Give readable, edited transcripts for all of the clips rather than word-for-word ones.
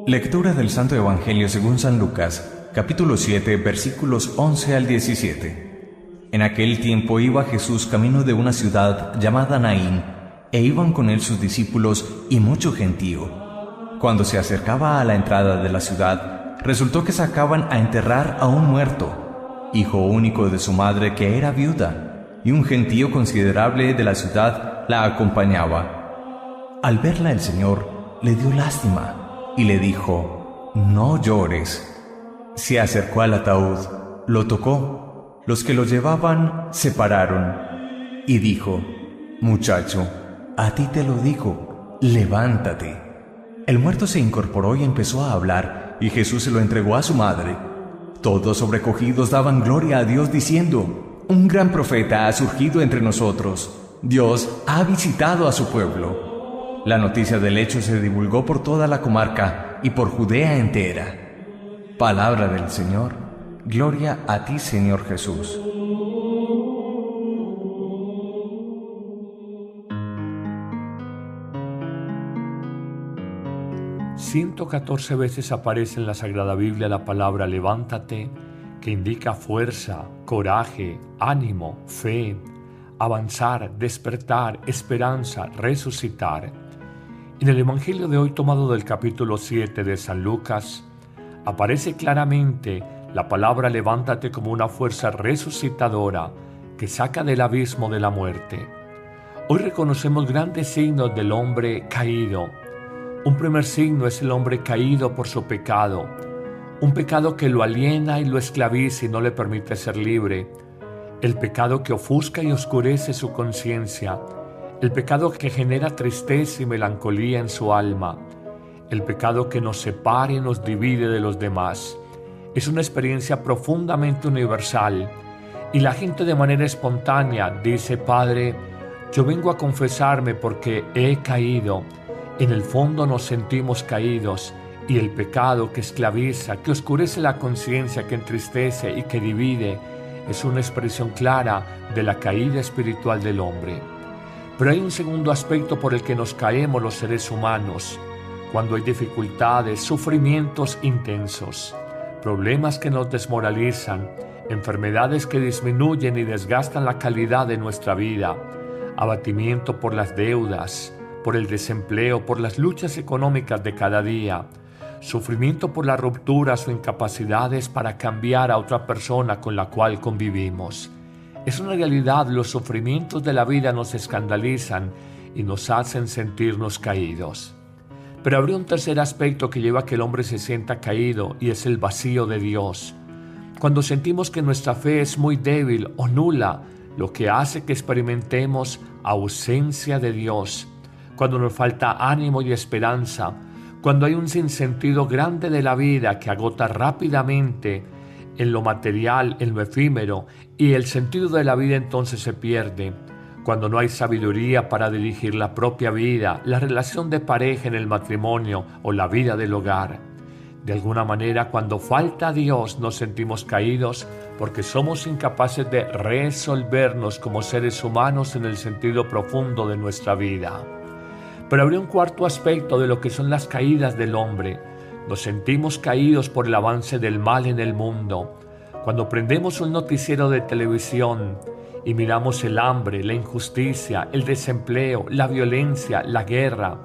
Lectura del Santo Evangelio según San Lucas, capítulo 7, versículos 11 al 17. En aquel tiempo iba Jesús camino de una ciudad llamada Naín, e iban con él sus discípulos y mucho gentío. Cuando se acercaba a la entrada de la ciudad, resultó que sacaban a enterrar a un muerto, hijo único de su madre que era viuda, y un gentío considerable de la ciudad la acompañaba. Al verla el Señor le dio lástima, y le dijo: «No llores». Se acercó al ataúd, lo tocó. Los que lo llevaban se pararon, y dijo: «Muchacho, a ti te lo digo, levántate». El muerto se incorporó y empezó a hablar, y Jesús se lo entregó a su madre. Todos sobrecogidos daban gloria a Dios diciendo: «Un gran profeta ha surgido entre nosotros. Dios ha visitado a su pueblo». La noticia del hecho se divulgó por toda la comarca y por Judea entera. Palabra del Señor. Gloria a ti, Señor Jesús. «114 veces aparece en la Sagrada Biblia la palabra levántate, que indica fuerza, coraje, ánimo, fe, avanzar, despertar, esperanza, resucitar. En el Evangelio de hoy, tomado del capítulo 7 de San Lucas, aparece claramente la palabra levántate como una fuerza resucitadora que saca del abismo de la muerte. Hoy reconocemos grandes signos del hombre caído. Un primer signo es el hombre caído por su pecado, un pecado que lo aliena y lo esclaviza y no le permite ser libre, el pecado que ofusca y oscurece su conciencia, el pecado que genera tristeza y melancolía en su alma, el pecado que nos separa y nos divide de los demás. Es una experiencia profundamente universal y la gente de manera espontánea dice: «Padre, yo vengo a confesarme porque he caído». En el fondo nos sentimos caídos y el pecado que esclaviza, que oscurece la conciencia, que entristece y que divide, es una expresión clara de la caída espiritual del hombre. Pero hay un segundo aspecto por el que nos caemos los seres humanos, cuando hay dificultades, sufrimientos intensos, problemas que nos desmoralizan, enfermedades que disminuyen y desgastan la calidad de nuestra vida, abatimiento por las deudas, por el desempleo, por las luchas económicas de cada día, sufrimiento por las rupturas o incapacidades para cambiar a otra persona con la cual convivimos. Es una realidad, los sufrimientos de la vida nos escandalizan y nos hacen sentirnos caídos. Pero habría un tercer aspecto que lleva a que el hombre se sienta caído, y es el vacío de Dios. Cuando sentimos que nuestra fe es muy débil o nula, lo que hace que experimentemos ausencia de Dios. Cuando nos falta ánimo y esperanza, cuando hay un sinsentido grande de la vida que agota rápidamente en lo material, en lo efímero, y el sentido de la vida entonces se pierde. Cuando no hay sabiduría para dirigir la propia vida, la relación de pareja en el matrimonio o la vida del hogar. De alguna manera, cuando falta Dios, nos sentimos caídos porque somos incapaces de resolvernos como seres humanos en el sentido profundo de nuestra vida. Pero habría un cuarto aspecto de lo que son las caídas del hombre. Nos sentimos caídos por el avance del mal en el mundo. Cuando prendemos un noticiero de televisión y miramos el hambre, la injusticia, el desempleo, la violencia, la guerra,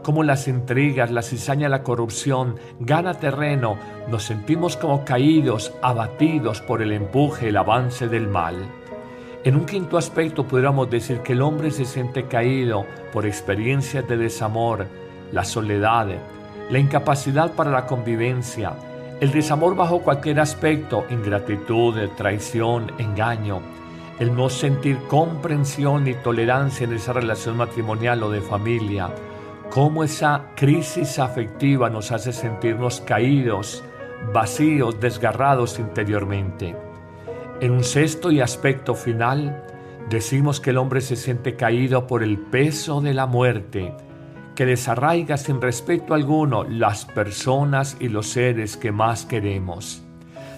cómo las intrigas, la cizaña, la corrupción gana terreno, nos sentimos como caídos, abatidos por el empuje, el avance del mal. En un quinto aspecto podríamos decir que el hombre se siente caído por experiencias de desamor, la soledad, la incapacidad para la convivencia, el desamor bajo cualquier aspecto, ingratitud, traición, engaño, el no sentir comprensión ni tolerancia en esa relación matrimonial o de familia, cómo esa crisis afectiva nos hace sentirnos caídos, vacíos, desgarrados interiormente. En un sexto y aspecto final, decimos que el hombre se siente caído por el peso de la muerte, que desarraiga sin respeto alguno las personas y los seres que más queremos.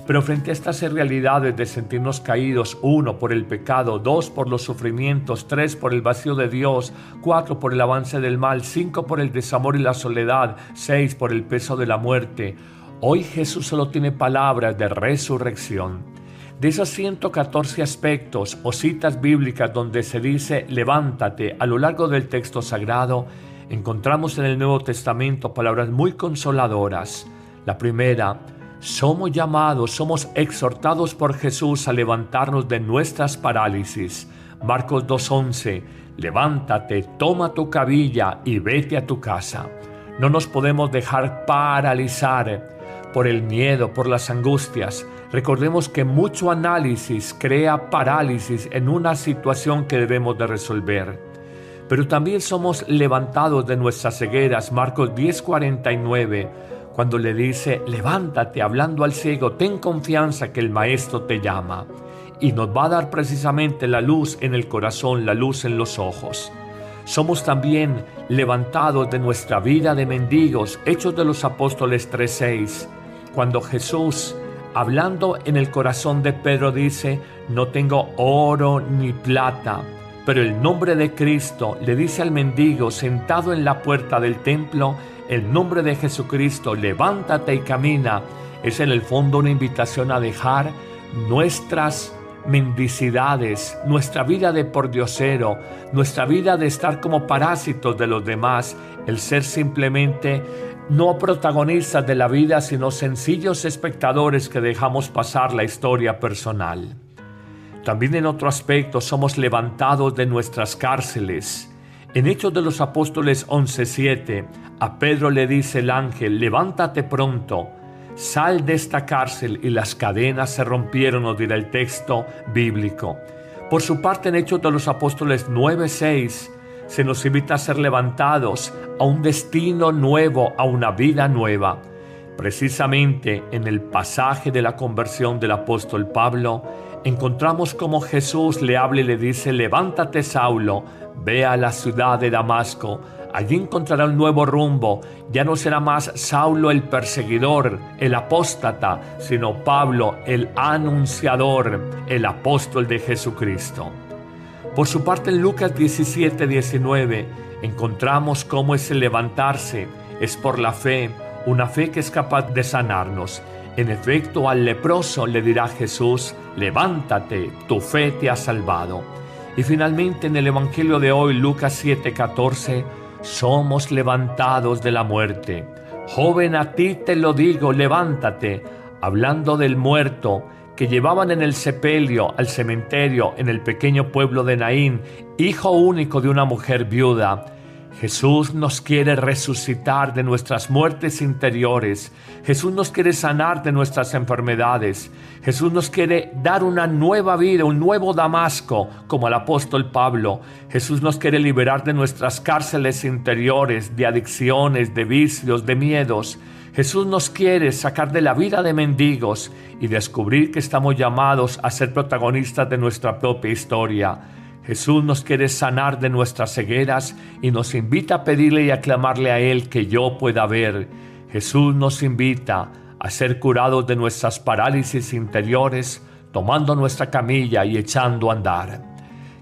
Pero frente a estas realidades de sentirnos caídos, 1, por el pecado, 2, por los sufrimientos, 3, por el vacío de Dios, 4, por el avance del mal, 5, por el desamor y la soledad, 6, por el peso de la muerte, hoy Jesús solo tiene palabras de resurrección. De esos 114 aspectos o citas bíblicas donde se dice levántate a lo largo del texto sagrado, encontramos en el Nuevo Testamento palabras muy consoladoras. La primera: somos llamados, somos exhortados por Jesús a levantarnos de nuestras parálisis. Marcos 2:11, levántate, toma tu camilla y vete a tu casa. No nos podemos dejar paralizar por el miedo, por las angustias. Recordemos que mucho análisis crea parálisis en una situación que debemos de resolver. Pero también somos levantados de nuestras cegueras. Marcos 10:49, cuando le dice, levántate, hablando al ciego, ten confianza que el Maestro te llama. Y nos va a dar precisamente la luz en el corazón, la luz en los ojos. Somos también levantados de nuestra vida de mendigos. Hechos de los Apóstoles 3:6, cuando Jesús, hablando en el corazón de Pedro, dice, no tengo oro ni plata, pero el nombre de Cristo, le dice al mendigo sentado en la puerta del templo, el nombre de Jesucristo, levántate y camina. Es en el fondo una invitación a dejar nuestras mendicidades, nuestra vida de pordiosero, nuestra vida de estar como parásitos de los demás, el ser simplemente no protagonistas de la vida, sino sencillos espectadores que dejamos pasar la historia personal. También en otro aspecto somos levantados de nuestras cárceles. En Hechos de los Apóstoles 11:7, a Pedro le dice el ángel, levántate pronto, sal de esta cárcel, y las cadenas se rompieron, nos dirá el texto bíblico. Por su parte, en Hechos de los Apóstoles 9:6, se nos invita a ser levantados a un destino nuevo, a una vida nueva. Precisamente en el pasaje de la conversión del apóstol Pablo, encontramos como Jesús le habla y le dice, levántate Saulo, ve a la ciudad de Damasco, allí encontrará un nuevo rumbo, ya no será más Saulo el perseguidor, el apóstata, sino Pablo el anunciador, el apóstol de Jesucristo. Por su parte, en Lucas 17:19 encontramos cómo ese levantarse es por la fe, una fe que es capaz de sanarnos. En efecto, al leproso le dirá Jesús, levántate, tu fe te ha salvado. Y finalmente, en el Evangelio de hoy, Lucas 7:14, somos levantados de la muerte. Joven, a ti te lo digo, levántate, hablando del muerto que llevaban en el sepelio al cementerio en el pequeño pueblo de Naín, hijo único de una mujer viuda. Jesús nos quiere resucitar de nuestras muertes interiores. Jesús nos quiere sanar de nuestras enfermedades. Jesús nos quiere dar una nueva vida, un nuevo Damasco, como el apóstol Pablo. Jesús nos quiere liberar de nuestras cárceles interiores, de adicciones, de vicios, de miedos. Jesús nos quiere sacar de la vida de mendigos y descubrir que estamos llamados a ser protagonistas de nuestra propia historia. Jesús nos quiere sanar de nuestras cegueras y nos invita a pedirle y a clamarle a Él que yo pueda ver. Jesús nos invita a ser curados de nuestras parálisis interiores, tomando nuestra camilla y echando a andar.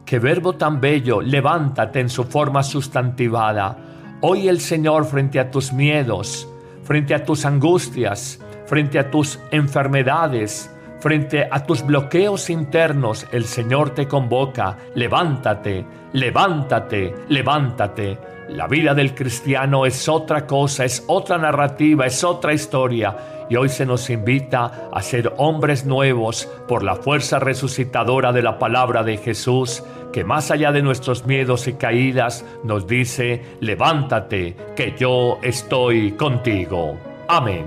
¡Qué verbo tan bello! Levántate en su forma sustantivada. Hoy el Señor, frente a tus miedos, frente a tus angustias, frente a tus enfermedades, frente a tus bloqueos internos, el Señor te convoca. Levántate, levántate, levántate. La vida del cristiano es otra cosa, es otra narrativa, es otra historia. Y hoy se nos invita a ser hombres nuevos por la fuerza resucitadora de la palabra de Jesús, que más allá de nuestros miedos y caídas nos dice, levántate, que yo estoy contigo. Amén.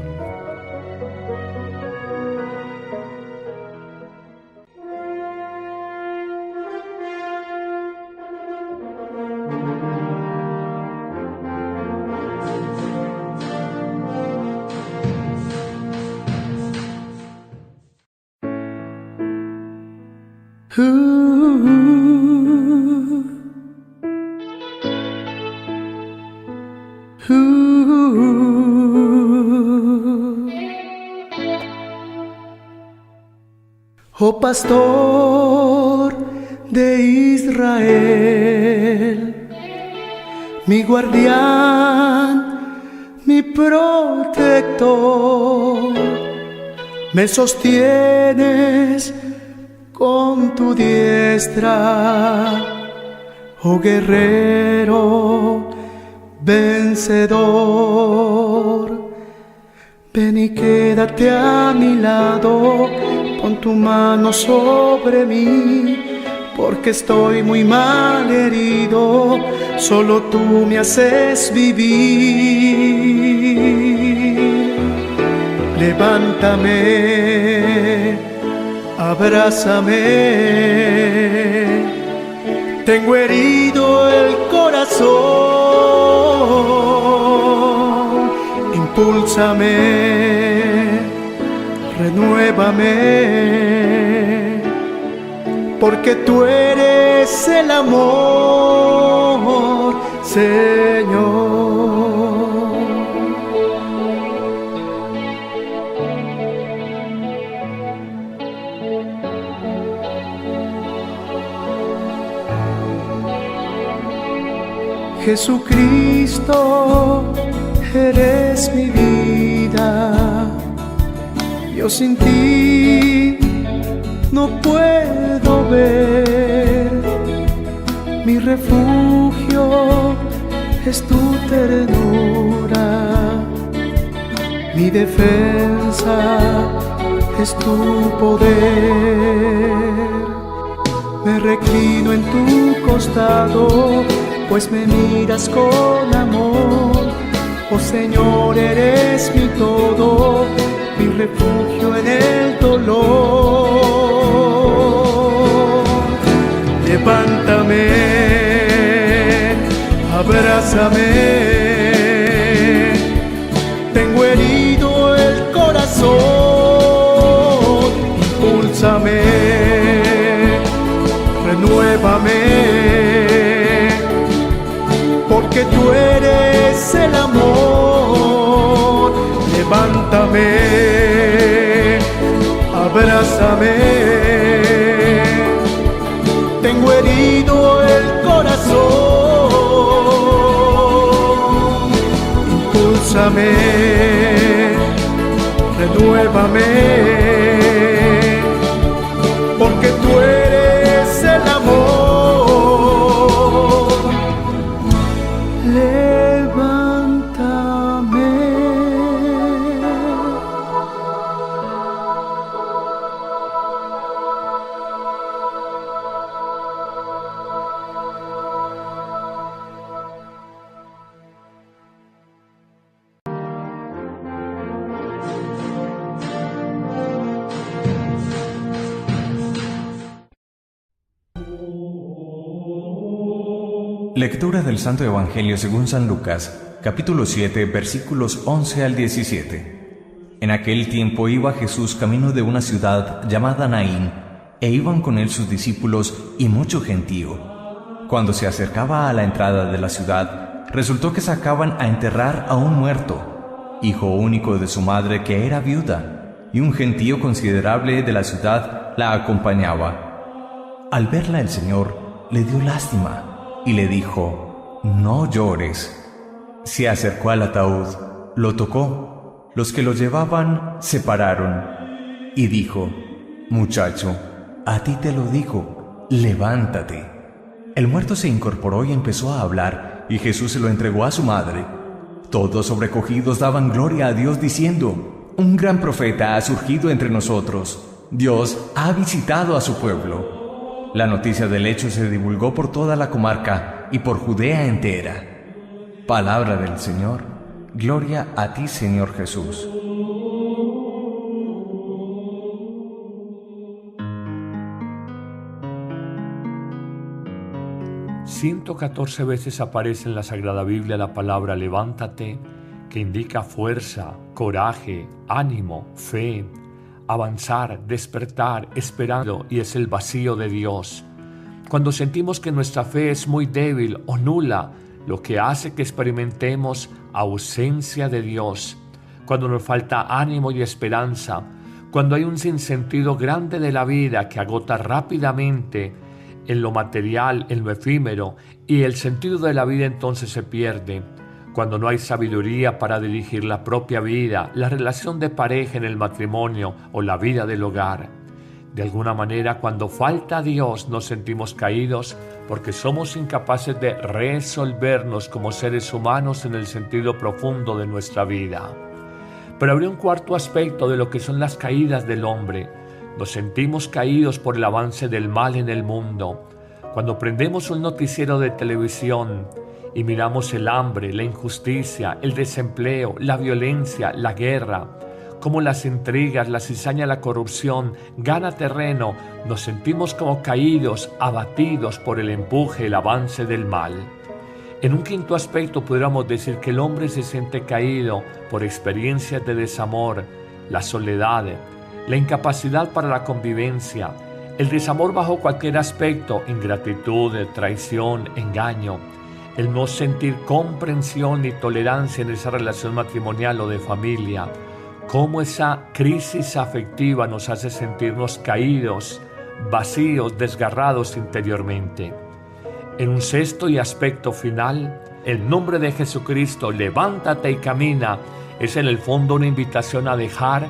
Oh pastor de Israel, mi guardián, mi protector, me sostienes con tu diestra, oh guerrero vencedor. Ven y quédate a mi lado, pon tu mano sobre mí, porque estoy muy mal herido, solo tú me haces vivir. Levántame, abrázame, tengo herido el corazón, impúlsame, renuévame, porque tú eres el amor, Señor. Jesucristo, eres mi vida, yo sin ti no puedo ver, mi refugio es tu ternura, mi defensa es tu poder. Me reclino en tu costado, pues me miras con amor. Oh Señor, eres mi todo, mi refugio en el dolor. Levántame, abrázame, tengo herido el corazón, impúlsame, renuévame, porque tú eres el amor. Levántame, abrázame, tengo herido el corazón, impúlsame, renuévame, porque tú eres el amor. Lectura del Santo Evangelio según San Lucas, capítulo 7, versículos 11 al 17. En aquel tiempo iba Jesús camino de una ciudad llamada Naín, e iban con él sus discípulos y mucho gentío. Cuando se acercaba a la entrada de la ciudad, resultó que sacaban a enterrar a un muerto, hijo único de su madre que era viuda, y un gentío considerable de la ciudad la acompañaba. Al verla el Señor le dio lástima y le dijo: «No llores». Se acercó al ataúd, lo tocó, los que lo llevaban se pararon, y dijo: «Muchacho, a ti te lo digo, levántate». El muerto se incorporó y empezó a hablar, y Jesús se lo entregó a su madre. Todos sobrecogidos daban gloria a Dios diciendo: «Un gran profeta ha surgido entre nosotros, Dios ha visitado a su pueblo». La noticia del hecho se divulgó por toda la comarca y por Judea entera. Palabra del Señor. Gloria a ti, Señor Jesús. «114 veces aparece en la Sagrada Biblia la palabra levántate, que indica fuerza, coraje, ánimo, fe, avanzar, despertar, esperando, y es el vacío de Dios. Cuando sentimos que nuestra fe es muy débil o nula, lo que hace que experimentemos ausencia de Dios. Cuando nos falta ánimo y esperanza, cuando hay un sinsentido grande de la vida que agota rápidamente en lo material, en lo efímero, y el sentido de la vida entonces se pierde, cuando no hay sabiduría para dirigir la propia vida, la relación de pareja en el matrimonio o la vida del hogar. De alguna manera, cuando falta Dios, nos sentimos caídos porque somos incapaces de resolvernos como seres humanos en el sentido profundo de nuestra vida. Pero habría un cuarto aspecto de lo que son las caídas del hombre. Nos sentimos caídos por el avance del mal en el mundo. Cuando prendemos un noticiero de televisión y miramos el hambre, la injusticia, el desempleo, la violencia, la guerra, cómo las intrigas, la cizaña, la corrupción gana terreno, nos sentimos como caídos, abatidos por el empuje, el avance del mal. En un quinto aspecto pudiéramos decir que el hombre se siente caído por experiencias de desamor, la soledad, la incapacidad para la convivencia, el desamor bajo cualquier aspecto, ingratitud, traición, engaño, el no sentir comprensión ni tolerancia en esa relación matrimonial o de familia, cómo esa crisis afectiva nos hace sentirnos caídos, vacíos, desgarrados interiormente. En un sexto y aspecto final, el nombre de Jesucristo, levántate y camina, es en el fondo una invitación a dejar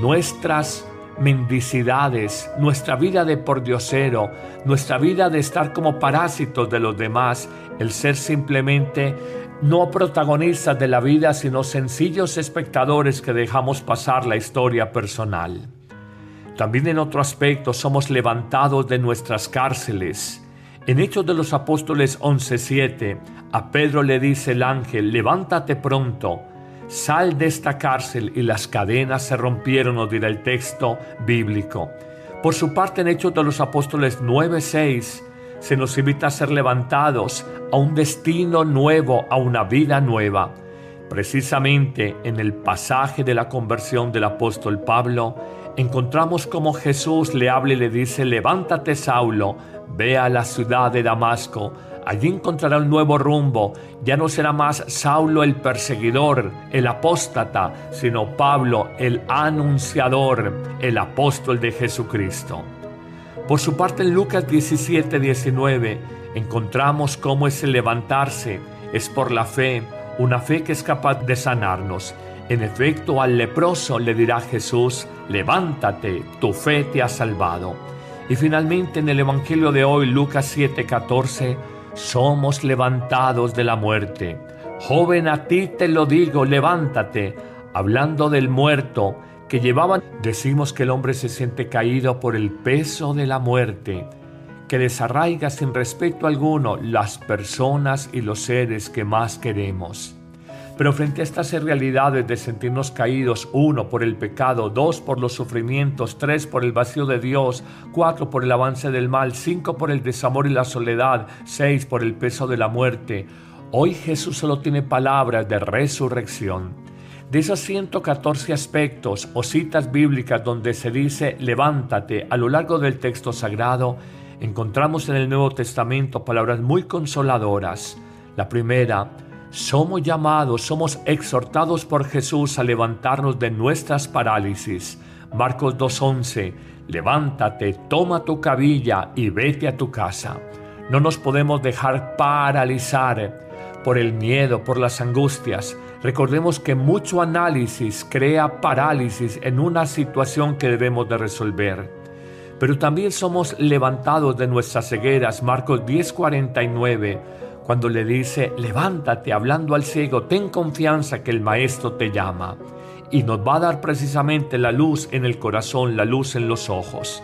nuestras mendicidades, nuestra vida de pordiosero, nuestra vida de estar como parásitos de los demás, el ser simplemente no protagonistas de la vida, sino sencillos espectadores que dejamos pasar la historia personal. También en otro aspecto somos levantados de nuestras cárceles. En Hechos de los Apóstoles 11:7, a Pedro le dice el ángel, levántate pronto, sal de esta cárcel, y las cadenas se rompieron, nos dirá el texto bíblico. Por su parte, en Hechos de los Apóstoles 9:6, se nos invita a ser levantados a un destino nuevo, a una vida nueva. Precisamente en el pasaje de la conversión del apóstol Pablo, encontramos cómo Jesús le habla y le dice, levántate Saulo, ve a la ciudad de Damasco, allí encontrará un nuevo rumbo, ya no será más Saulo el perseguidor, el apóstata, sino Pablo el anunciador, el apóstol de Jesucristo. Por su parte, en Lucas 17:19 encontramos cómo ese levantarse es por la fe, una fe que es capaz de sanarnos. En efecto, al leproso le dirá Jesús, levántate, tu fe te ha salvado. Y finalmente en el Evangelio de hoy, Lucas 7:14, somos levantados de la muerte. Joven, a ti te lo digo, levántate. Hablando del muerto que llevaban, decimos que el hombre se siente caído por el peso de la muerte, que desarraiga sin respeto alguno las personas y los seres que más queremos. Pero frente a estas realidades de sentirnos caídos, 1, por el pecado, 2, por los sufrimientos, 3, por el vacío de Dios, 4, por el avance del mal, 5, por el desamor y la soledad, 6, por el peso de la muerte, hoy Jesús solo tiene palabras de resurrección. De esos 114 aspectos o citas bíblicas donde se dice levántate a lo largo del texto sagrado, encontramos en el Nuevo Testamento palabras muy consoladoras. La primera, somos llamados, somos exhortados por Jesús a levantarnos de nuestras parálisis. Marcos 2:11, levántate, toma tu camilla y vete a tu casa. No nos podemos dejar paralizar por el miedo, por las angustias. Recordemos que mucho análisis crea parálisis en una situación que debemos de resolver. Pero también somos levantados de nuestras cegueras. Marcos 10:49, cuando le dice, levántate, hablando al ciego, ten confianza que el Maestro te llama. Y nos va a dar precisamente la luz en el corazón, la luz en los ojos.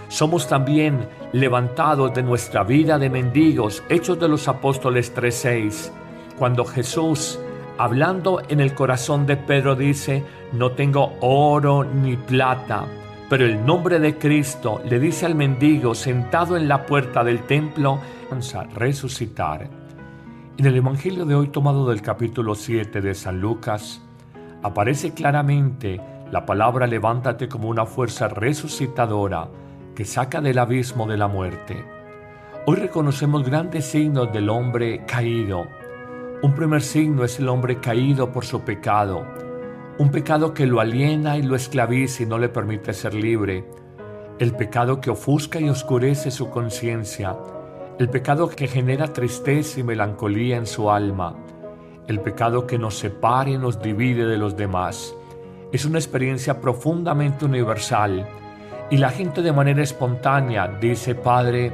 Somos también levantados de nuestra vida de mendigos. Hechos de los Apóstoles 3:6, cuando Jesús, hablando en el corazón de Pedro, dice, no tengo oro ni plata, pero el nombre de Cristo le dice al mendigo sentado en la puerta del templo, a resucitar. En el Evangelio de hoy, tomado del capítulo 7 de San Lucas, aparece claramente la palabra levántate como una fuerza resucitadora que saca del abismo de la muerte. Hoy reconocemos grandes signos del hombre caído. Un primer signo es el hombre caído por su pecado. un pecado que lo aliena y lo esclaviza y no le permite ser libre, el pecado que ofusca y oscurece su conciencia, el pecado que genera tristeza y melancolía en su alma, el pecado que nos separa y nos divide de los demás. Es una experiencia profundamente universal y la gente de manera espontánea dice: Padre,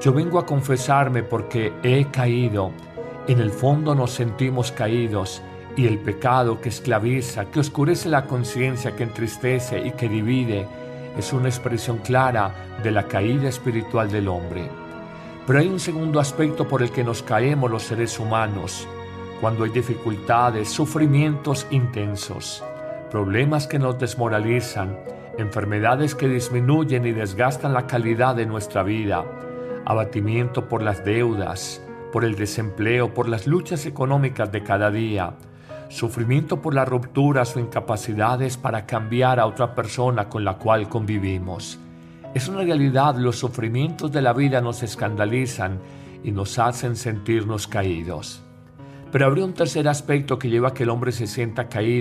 yo vengo a confesarme porque he caído. En el fondo nos sentimos caídos y el pecado que esclaviza, que oscurece la conciencia, que entristece y que divide, es una expresión clara de la caída espiritual del hombre. Pero hay un segundo aspecto por el que nos caemos los seres humanos, cuando hay dificultades, sufrimientos intensos, problemas que nos desmoralizan, enfermedades que disminuyen y desgastan la calidad de nuestra vida, abatimiento por las deudas, por el desempleo, por las luchas económicas de cada día, sufrimiento por las rupturas o incapacidades para cambiar a otra persona con la cual convivimos. Es una realidad, los sufrimientos de la vida nos escandalizan y nos hacen sentirnos caídos. Pero habría un tercer aspecto que lleva a que el hombre se sienta caído